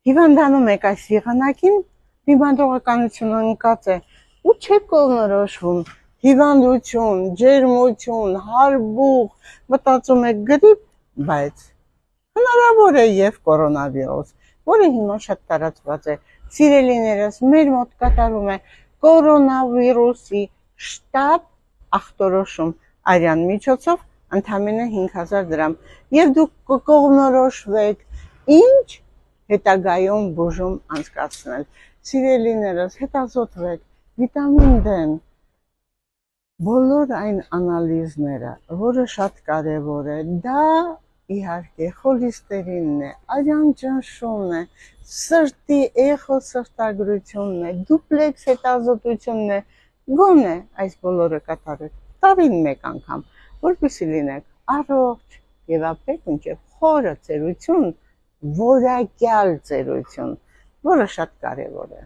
հիվանդանում եք այս եղանակին, հիվանդողականությունը ընկած է, ու չեք կողմնորոշվում, հիվանդություն, ջերմություն, հարբուխ, մտածում եք գրիպ, բայց հնարավոր է և կորոնավիրուս, որը հիմա շատ տարածված է, սիրելիներս, մեր մոտ կատարում է կորոնավիրուսի շտապ ախտորոշում արյան միջոցով ընդամենը 5000 դրամ, և դուք կողմնորոշվեք, ինչ հետագայում բուժում անցկացնել, սիրելիներս, հետազոտվեք, վիտամին D-ն, բոլոր այն անալիզները, որը շատ կարևոր է, դա իհարկե խոլիստերինն է, արյան ճնշումն է, սրտի էխոսրտագրությունն է, դուպլեքս հետազոտությունն է, գոնե այս բոլորը կատարեք տարին մեկ անգամ, որպեսզի լինեք առողջ և ապրեք մինչև խորը ծերություն, որակյալ ծերություն, որը շատ կարևոր է։